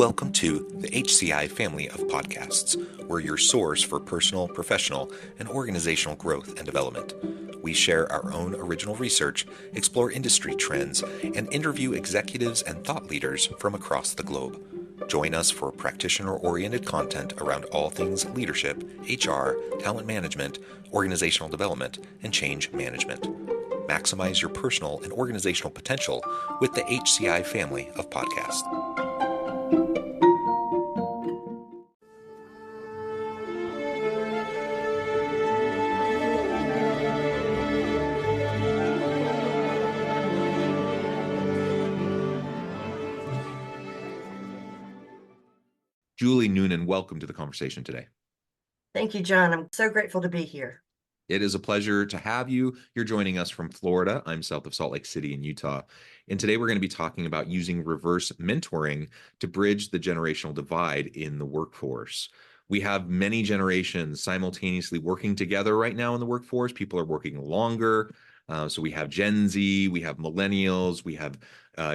Welcome to the HCI family of podcasts. We're your source for personal, professional, and organizational growth and development. We share our own original research, explore industry trends, and interview executives and thought leaders from across the globe. Join us for practitioner-oriented content around all things leadership, HR, talent management, organizational development, and change management. Maximize your personal and organizational potential with the HCI family of podcasts. Julie Noonan, welcome to the conversation today. Thank you, John. I'm so grateful to be here. It is a pleasure to have you. You're joining us from Florida. I'm south of Salt Lake City in Utah. And today we're going to be talking about using reverse mentoring to bridge the generational divide in the workforce. We have many generations simultaneously working together right now in the workforce. People are working longer. So we have Gen Z, we have millennials, we have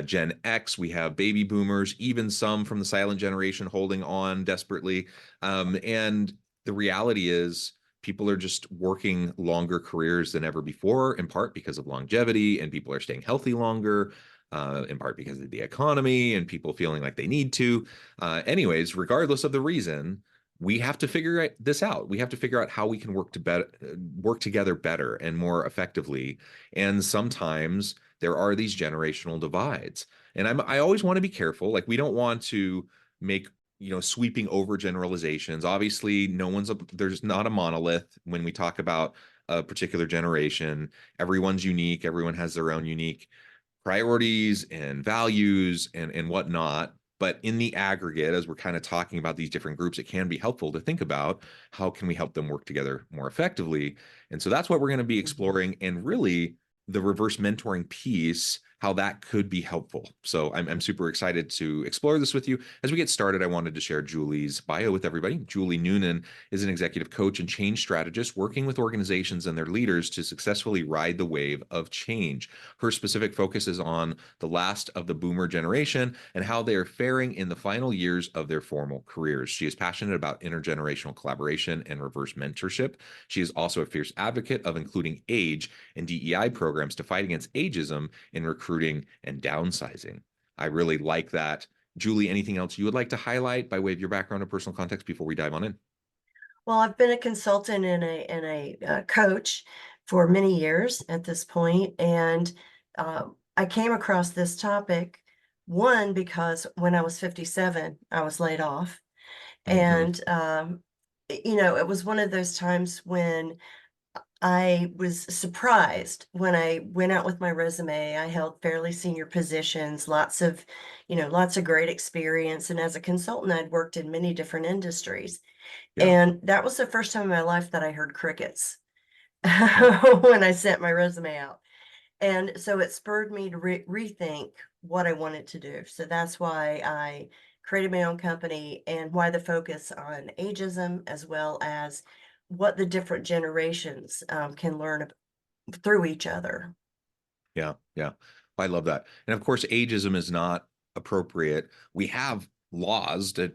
Gen X, we have baby boomers, even some from the silent generation holding on desperately. And the reality is people are just working longer careers than ever before, in part because of longevity, and people are staying healthy longer, in part because of the economy and people feeling like they need to. Anyways, regardless of the reason, we have to figure this out. We have to figure out how we can work together better and more effectively. And sometimes there are these generational divides. And I always want to be careful. Like, we don't want to make sweeping over generalizations. Obviously, there's not a monolith when we talk about a particular generation. Everyone's unique. Everyone has their own unique priorities and values and whatnot. But in the aggregate, as we're kind of talking about these different groups, it can be helpful to think about how can we help them work together more effectively. And so that's what we're going to be exploring, and really the reverse mentoring piece, how that could be helpful. So I'm super excited to explore this with you. As we get started, I wanted to share Julie's bio with everybody. Julie Noonan is an executive coach and change strategist working with organizations and their leaders to successfully ride the wave of change. Her specific focus is on the last of the boomer generation and how they are faring in the final years of their formal careers. She is passionate about intergenerational collaboration and reverse mentorship. She is also a fierce advocate of including age and DEI programs to fight against ageism in recruiting and downsizing. I really like that. Julie, anything else you would like to highlight by way of your background or personal context before we dive on in? Well, I've been a consultant and a coach for many years at this point, and I came across this topic, one, because when I was 57, I was laid off. And it was one of those times when I was surprised when I went out with my resume. I held fairly senior positions, lots of great experience. And as a consultant, I'd worked in many different industries. Yeah. And that was the first time in my life that I heard crickets when I sent my resume out. And so it spurred me to rethink what I wanted to do. So that's why I created my own company, and why the focus on ageism, as well as what the different generations can learn through each other. Yeah. I love that. And of course, ageism is not appropriate. We have laws to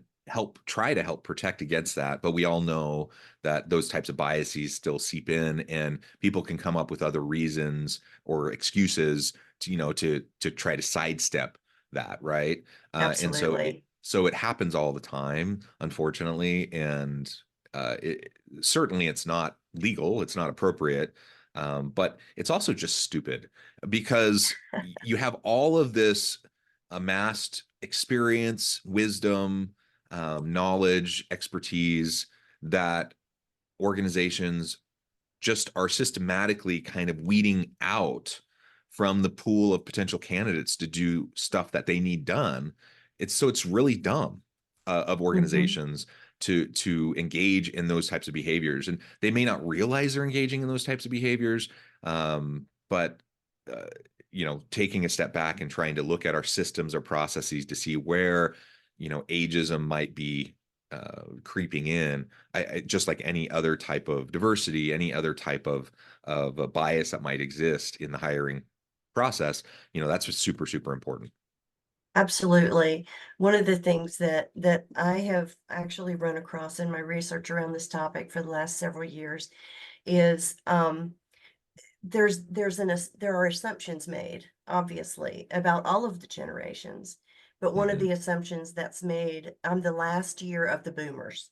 try to help protect against that, but we all know that those types of biases still seep in, and people can come up with other reasons or excuses to try to sidestep that, right? Absolutely. And so it happens all the time, unfortunately, and certainly it's not legal, it's not appropriate, but it's also just stupid, because you have all of this amassed experience, wisdom, knowledge, expertise that organizations just are systematically kind of weeding out from the pool of potential candidates to do stuff that they need done. It's really dumb of organizations to engage in those types of behaviors, and they may not realize they're engaging in those types of behaviors, but taking a step back and trying to look at our systems or processes to see where ageism might be creeping in. I just like any other type of diversity, any other type of a bias that might exist in the hiring process, that's super, super important. Absolutely. One of the things that I have actually run across in my research around this topic for the last several years is there are assumptions made, obviously, about all of the generations. But one of Hmm. the assumptions that's made, I'm the last year of the boomers.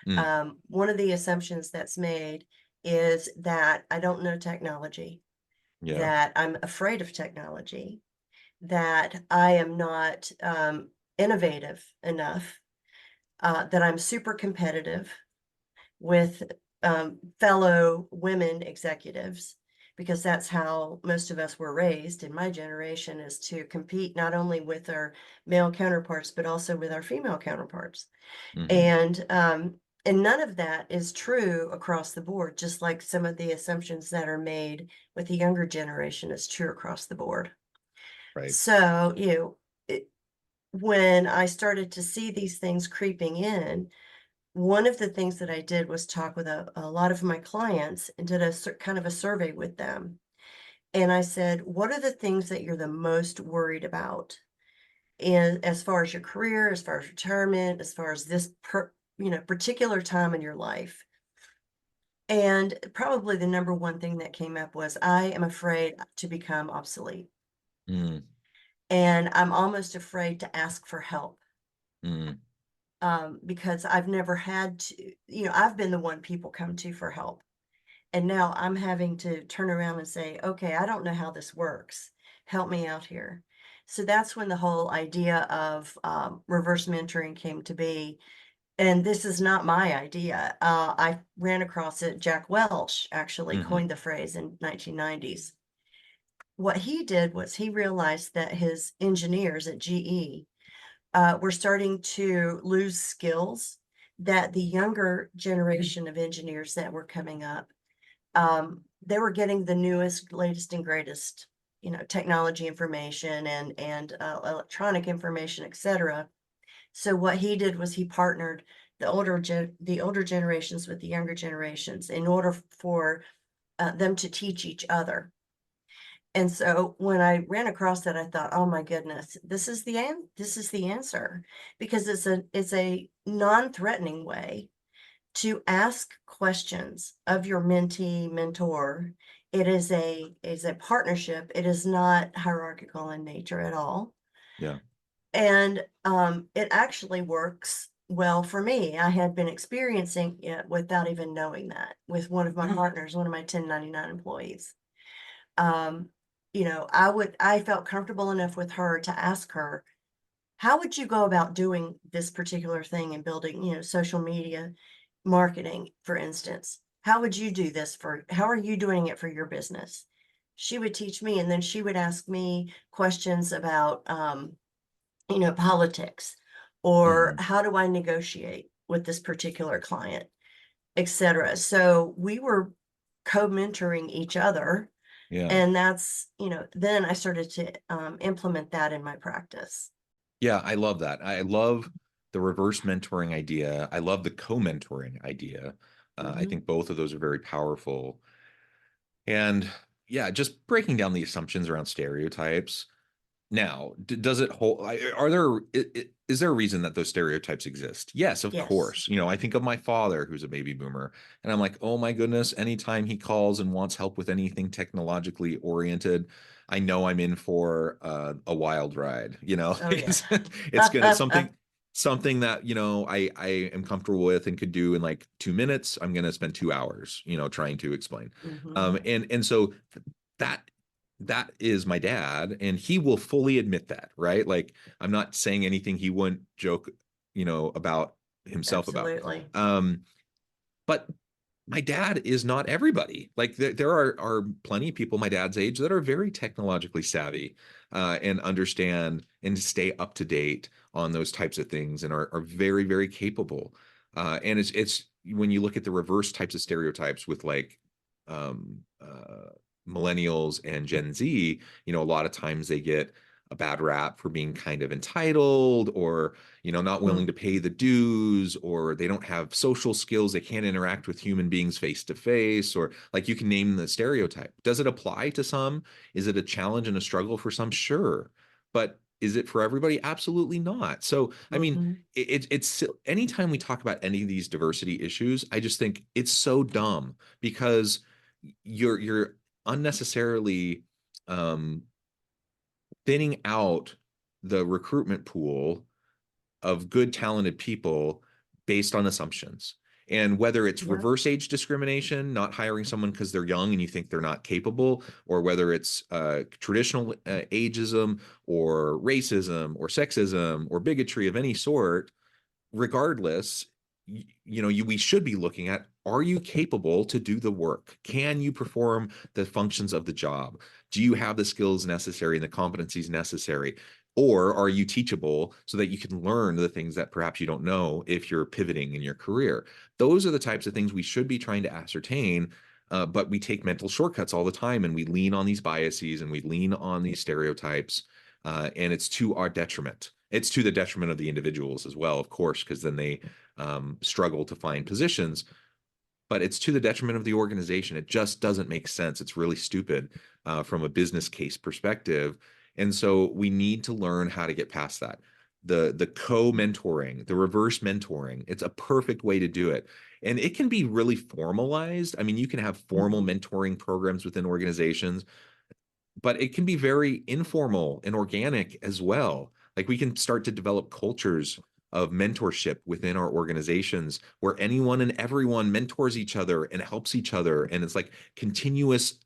Mm, One of the assumptions that's made is that I don't know technology, yeah. that I'm afraid of technology, that I am not innovative enough, that I'm super competitive with fellow women executives, because that's how most of us were raised in my generation, is to compete not only with our male counterparts, but also with our female counterparts. Hmm. And none of that is true across the board, just like some of the assumptions that are made with the younger generation is true across the board. Right. So, when I started to see these things creeping in, one of the things that I did was talk with a lot of my clients and did a kind of a survey with them. And I said, what are the things that you're the most worried about? And as far as your career, as far as retirement, as far as this particular time in your life. And probably the number one thing that came up was I am afraid to become obsolete. Mm, And I'm almost afraid to ask for help, mm, because I've never had to, I've been the one people come to for help. And now I'm having to turn around and say, okay, I don't know how this works. Help me out here. So that's when the whole idea of reverse mentoring came to be. And this is not my idea. I ran across it. Jack Welch actually hmm. coined the phrase in 1990s. What he did was he realized that his engineers at GE were starting to lose skills that the younger generation of engineers that were coming up, they were getting the newest, latest, and greatest, technology information and electronic information, etc. So what he did was he partnered the older generations with the younger generations in order for them to teach each other. And so when I ran across that, I thought, oh my goodness, this is the answer, because it's a non-threatening way to ask questions of your mentee mentor. It is a partnership. It is not hierarchical in nature at all. Yeah. And it actually works well for me. I had been experiencing it without even knowing that with one of my partners, one of my 1099 employees. Um, I felt comfortable enough with her to ask her, how would you go about doing this particular thing and building, social media marketing, for instance? How would you do this how are you doing it for your business? She would teach me, and then she would ask me questions about, politics, or Hmm. how do I negotiate with this particular client, etc. So we were co-mentoring each other, Yeah. and then I started to implement that in my practice. Yeah. I love that. I love the reverse mentoring idea. I love the co-mentoring idea. I Mhm. think both of those are very powerful. And yeah, just breaking down the assumptions around stereotypes. Now, does it hold? Are there? Is there a reason that those stereotypes exist? Yes, of Yes. course. I think of my father, who's a baby boomer, and I'm like, oh my goodness, anytime he calls and wants help with anything technologically oriented, I know I'm in for a wild ride. Oh yeah. It's gonna something that I am comfortable with and could do in like 2 minutes. I'm gonna spend 2 hours, trying to explain. Mhm. And so that that is my dad, and he will fully admit that, right? Like, I'm not saying anything he wouldn't joke about himself about. Absolutely. But my dad is not everybody. Like, there are plenty of people my dad's age that are very technologically savvy, and understand and stay up to date on those types of things, and are very, very capable. And it's when you look at the reverse types of stereotypes with like millennials and Gen Z, a lot of times they get a bad rap for being kind of entitled, or not willing Mm. to pay the dues, or they don't have social skills, they can't interact with human beings face to face, or like, you can name the stereotype. Does it apply to some? Is it a challenge and a struggle for some? Sure. But Is it for everybody? Absolutely not. So, I mean, Mhm. it's anytime we talk about any of these diversity issues, I just think it's so dumb because you're unnecessarily um, thinning out the recruitment pool of good, talented people based on assumptions. And whether it's Yeah. reverse age discrimination, not hiring someone because they're young and you think they're not capable, or whether it's traditional ageism or racism or sexism or bigotry of any sort, regardless, we should be looking at, are you capable to do the work? Can you perform the functions of the job? Do you have the skills necessary and the competencies necessary? Or are you teachable so that you can learn the things that perhaps you don't know if you're pivoting in your career? Those are the types of things we should be trying to ascertain. But we take mental shortcuts all the time and we lean on these biases and we lean on these stereotypes. And it's to our detriment. It's to the detriment of the individuals as well, of course, because then they struggle to find positions. But it's to the detriment of the organization. It just doesn't make sense. It's really stupid from a business case perspective. And so we need to learn how to get past that. The co-mentoring, the reverse mentoring, it's a perfect way to do it. And it can be really formalized. I mean, you can have formal Mhm. mentoring programs within organizations, but it can be very informal and organic as well. Like we can start to develop cultures of mentorship within our organizations where anyone and everyone mentors each other and helps each other. And it's like continuous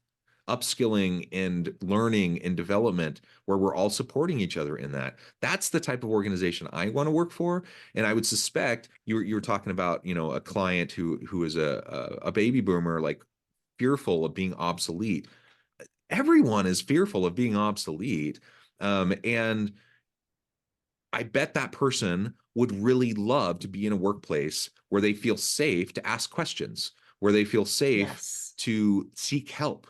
upskilling and learning and development where we're all supporting each other in that. That's the type of organization I want to work for. And I would suspect you were talking about, a client who is a baby boomer, like fearful of being obsolete. Everyone is fearful of being obsolete. And I bet that person would really love to be in a workplace where they feel safe to ask questions, where they feel safe Yes, to seek help,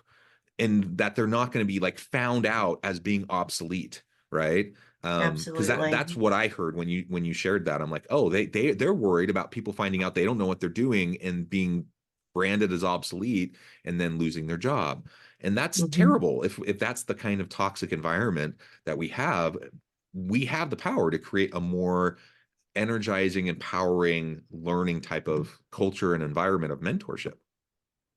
and that they're not going to be like found out as being obsolete, right? Because absolutely. that's what I heard when you shared that. I'm like, oh, they're worried about people finding out they don't know what they're doing and being branded as obsolete and then losing their job. And that's Mhm. terrible. If that's the kind of toxic environment that we have the power to create a more energizing, empowering, learning type of culture and environment of mentorship.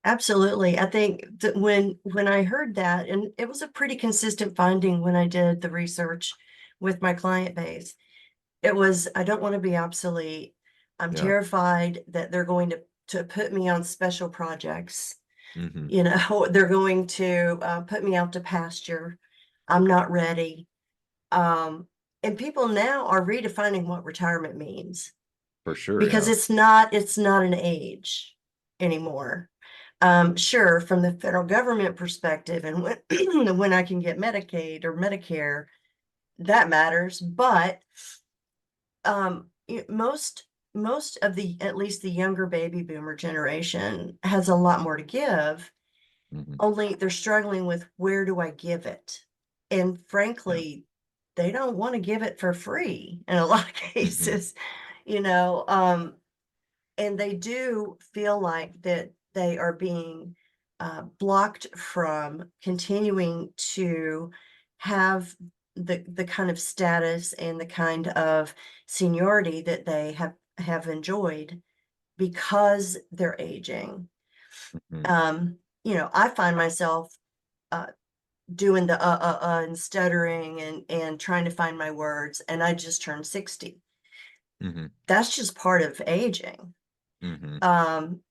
Absolutely. I think that when I heard that, and it was a pretty consistent finding when I did the research with my client base, it was, I don't want to be obsolete. I'm Yeah. terrified that they're going to put me on special projects. Hmm. They're going to put me out to pasture. I'm not ready. Um, and people now are redefining what retirement means For sure. because Yeah. it's not an age anymore. Sure, from the federal government perspective, and when when I can get Medicaid or Medicare, that matters. But most of the, at least the younger baby boomer generation, has a lot more to give. Hmm. Only they're struggling with, where do I give it? And Yeah. frankly, they don't want to give it for free in a lot of Hmm. cases, you know. And they do feel like that they are being blocked from continuing to have the kind of status and the kind of seniority that they have enjoyed because they're aging. Hmm. I find myself uh, doing the and stuttering and trying to find my words, and I just turned 60. Hmm. That's just part of aging. Hmm. Um,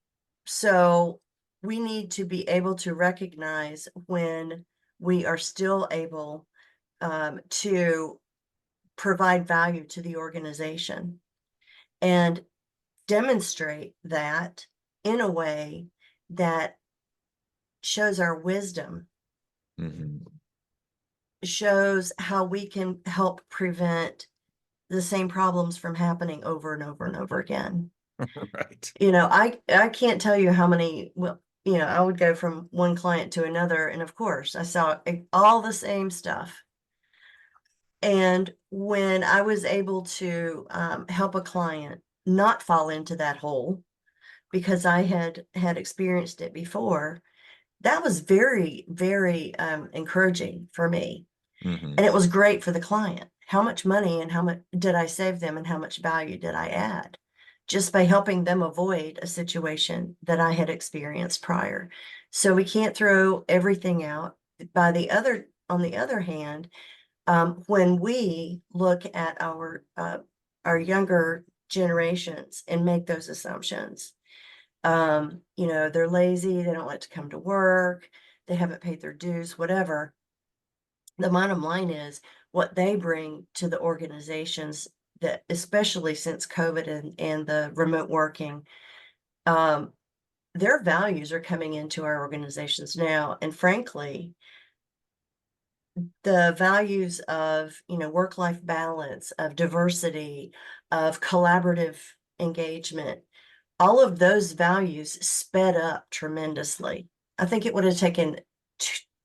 so we need to be able to recognize when we are still able to provide value to the organization and demonstrate that in a way that shows our wisdom, Hmm. shows how we can help prevent the same problems from happening over and over and over again. Right. I can't tell you how many, well, I would go from one client to another, and of course, I saw all the same stuff. And when I was able to help a client not fall into that hole because I had experienced it before, that was very, very encouraging for me. Hmm. And it was great for the client. how much money and how much did I save them and how much value did I add just by helping them avoid a situation that I had experienced prior. So we can't throw everything out. On the other hand, when we look at our younger generations and make those assumptions, they're lazy, they don't like to come to work, they haven't paid their dues, whatever. The bottom line is what they bring to the organizations, that especially since COVID and the remote working, their values are coming into our organizations now. And frankly, the values of, work-life balance, of diversity, of collaborative engagement, all of those values sped up tremendously. I think it would have taken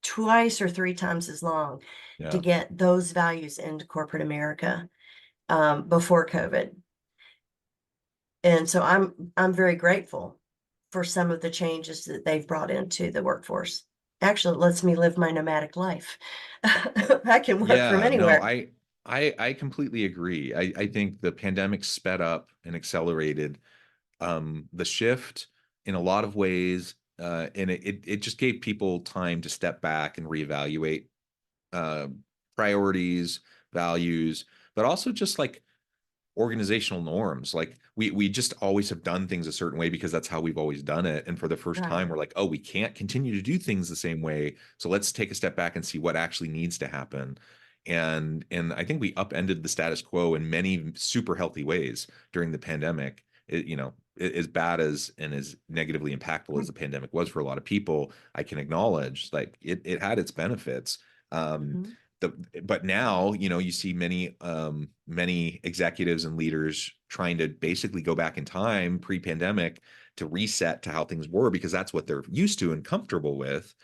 twice or three times as long to Yeah. get those values into corporate America before COVID. And so I'm very grateful for some of the changes that they've brought into the workforce. Actually, it lets me live my nomadic life. I can work from Yeah, no, anywhere. I completely agree. I think the pandemic sped up and accelerated the shift in a lot of ways, and it just gave people time to step back and reevaluate uh, priorities, values, but also just like organizational norms. Like we just always have done things a certain way because that's how we've always done it. And for the first time, Right. we're like, oh, we can't continue to do things the same way. So let's take a step back and see what actually needs to happen. And I think we upended the status quo in many super healthy ways during the pandemic. As bad as and as negatively impactful as the pandemic was for a lot of people, I can acknowledge like it had its benefits. Um, Mhm. but now you see many executives and leaders trying to basically go back in time pre-pandemic to reset to how things were because that's what they're used to and comfortable with,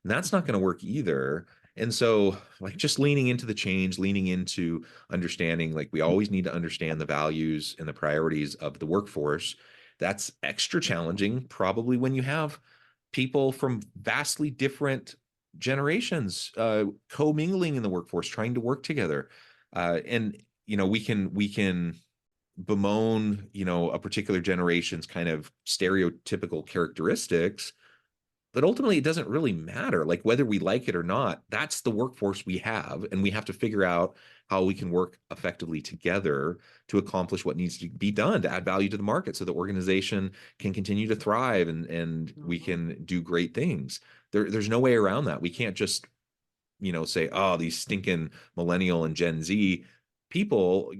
and that's not going to work either. And so like just leaning into the change, leaning into understanding like we always need to understand the values and the priorities of the workforce. That's extra challenging probably when you have people from vastly different generations commingling in the workforce, trying to work together. And we can bemoan a particular generation's kind of stereotypical characteristics, but ultimately it doesn't really matter. Like whether we like it or not, that's the workforce we have, and we have to figure out how we can work effectively together to accomplish what needs to be done to add value to the market so the organization can continue to thrive and we Mhm. can do great things. There's no way around that. We can't just say, oh, these stinking millennial and Gen Z people,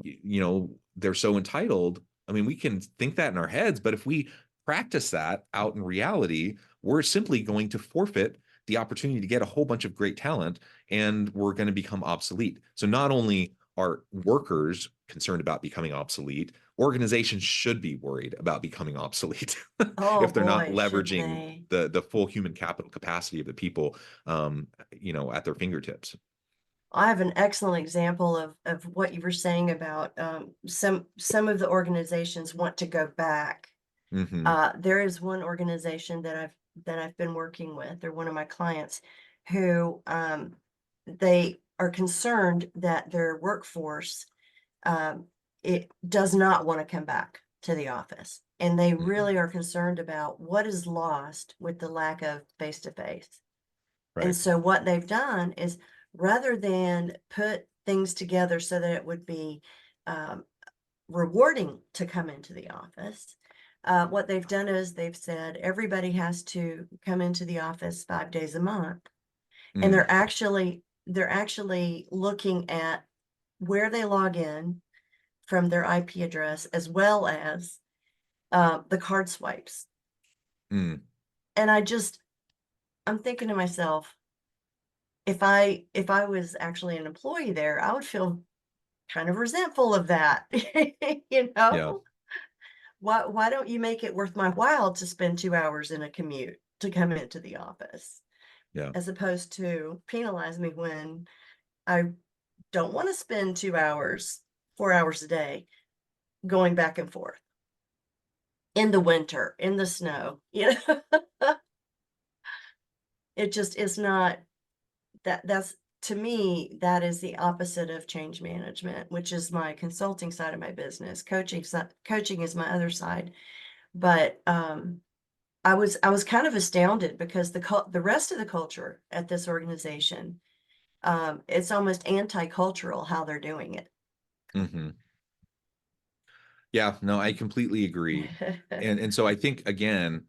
they're so entitled. I mean, we can think that in our heads, but if we practice that out in reality, we're simply going to forfeit the opportunity to get a whole bunch of great talent, and we're going to become obsolete. So not only are workers concerned about becoming obsolete, organizations should be worried about becoming obsolete Oh if they're not boy, should leveraging they? the full human capital capacity of the people at their fingertips. I have an excellent example of what you were saying about some of the organizations want to go back. Hmm. There is one organization that I've been working with. They're one of my clients who they are concerned that their workforce it does not want to come back to the office. And they Hmm. really are concerned about what is lost with the lack of face-to-face. And Right. so what they've done is rather than put things together so that it would be um, rewarding to come into the office, what they've done is they've said everybody has to come into the office 5 days a month. And Mm. they're actually looking at where they log in from their IP address as well as the card swipes. Mm. And I'm thinking to myself, if I was actually an employee there, I would feel kind of resentful of that. You Yeah. know, why don't you make it worth my while to spend 2 hours in a commute to come into the office, Yeah. as opposed to penalize me when I don't want to spend 2 hours, 4 hours a day going back and forth in the winter, in the snow. You know, it just is not that's to me, that is the opposite of change management, which is my consulting side of my business. Coaching is my other side. But I was kind of astounded because the rest of the culture at this organization, it's almost anti-cultural how they're doing it. Mm-hmm. Yeah, no, I completely agree. And so I think, again,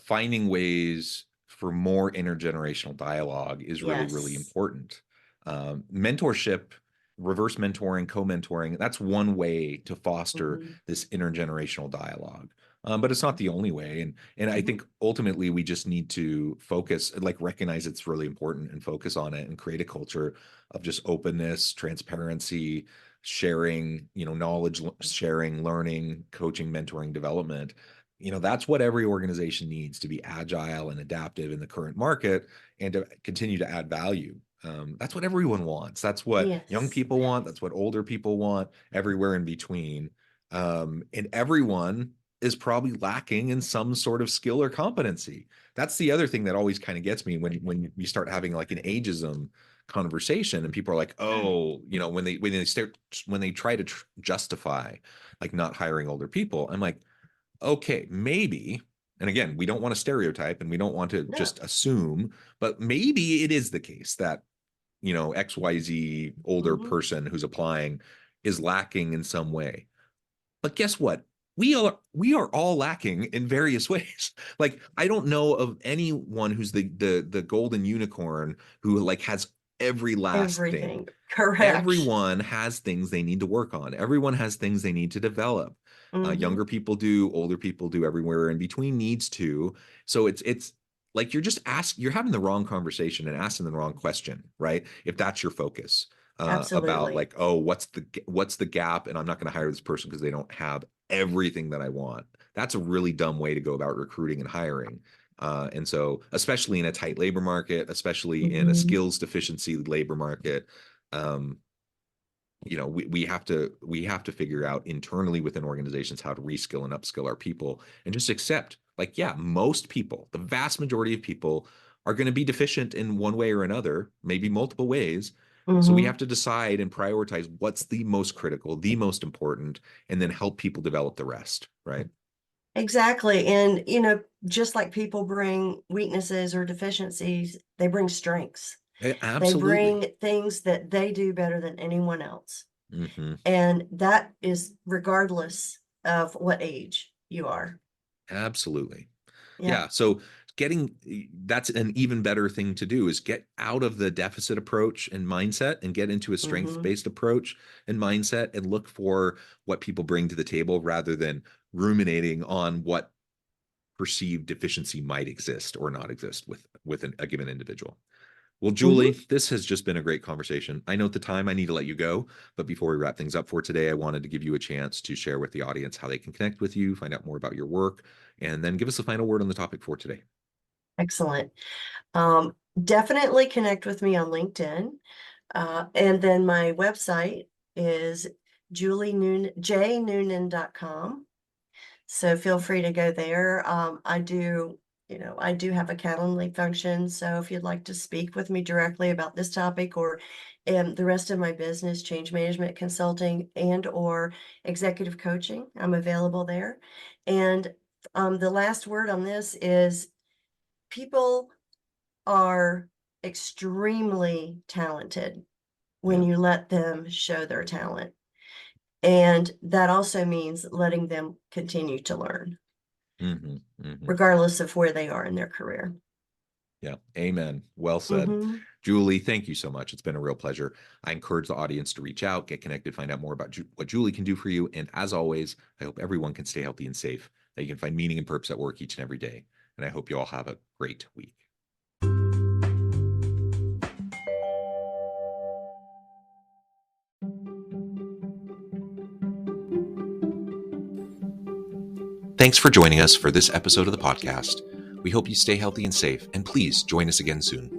finding ways for more intergenerational dialogue is really, really Yes. important. Mentorship, reverse mentoring, co-mentoring, that's one way to foster Mm-hmm. this intergenerational dialogue. But it's not the only way. And I Mm-hmm. think ultimately we just need to focus, like recognize it's really important and focus on it and create a culture of just openness, transparency, sharing, knowledge sharing, learning, coaching, mentoring, development. That's what every organization needs to be agile and adaptive in the current market and to continue to add value. That's what everyone wants. That's what young Yes. people want. That's what older people want, everywhere in between. And everyone is probably lacking in some sort of skill or competency. That's the other thing that always kind of gets me when you start having like an ageism conversation and people are like, oh, when they try to justify like not hiring older people, I'm like, okay, maybe, and again, we don't want to stereotype and we don't want to No. just assume, but maybe it is the case that, XYZ older Mm-hmm. person who's applying is lacking in some way. But guess what? We are all lacking in various ways. Like I don't know of anyone who's the golden unicorn who like has every last thing. Everything. Correct. Everyone has things they need to work on. Everyone has things they need to develop. Mm-hmm. Younger people do, older people do, everywhere in between needs to. So it's like you're having the wrong conversation and asking the wrong question, right? If that's your focus about Absolutely. like, oh, what's the gap, and I'm not going to hire this person because they don't have everything that I want. That's a really dumb way to go about recruiting and hiring. And so, especially in a tight labor market, especially in a Mm-hmm. skills deficiency labor market, um, we have to figure out internally within organizations how to reskill and upskill our people and just accept, like, yeah, most people, the vast majority of people are going to be deficient in one way or another, maybe multiple ways. So we Mm-hmm. have to decide and prioritize what's the most critical, the most important, and then help people develop the rest, right? Exactly. And, just like people bring weaknesses or deficiencies, they bring strengths. They Absolutely. bring things that they do better than anyone else. Hmm. And that is regardless of what age you are. Absolutely. Yeah. Yeah. So that's an even better thing to do is get out of the deficit approach and mindset and get into a Mm-hmm. strength-based approach and mindset and look for what people bring to the table rather than ruminating on what perceived deficiency might exist or not exist with a given individual. Well, Mm-hmm. Julie, this has just been a great conversation. I know at the time I need to let you go, but before we wrap things up for today, I wanted to give you a chance to share with the audience how they can connect with you, find out more about your work, and then give us a final word on the topic for today. Excellent. Definitely connect with me on LinkedIn. And then my website is jnoonan.com. So feel free to go there. I do have a Calendly function. So if you'd like to speak with me directly about this topic or the rest of my business, change management consulting and/or executive coaching, I'm available there. And the last word on this is people are extremely talented when Yeah. you let them show their talent. And that also means letting them continue to learn, Mm-hmm. Mm-hmm. regardless of where they are in their career. Yeah. Amen. Well said. Mm-hmm. Julie, thank you so much. It's been a real pleasure. I encourage the audience to reach out, get connected, find out more about what Julie can do for you. And as always, I hope everyone can stay healthy and safe, that you can find meaning and purpose at work each and every day. And I hope you all have a great week. Thanks for joining us for this episode of the podcast. We hope you stay healthy and safe, and please join us again soon.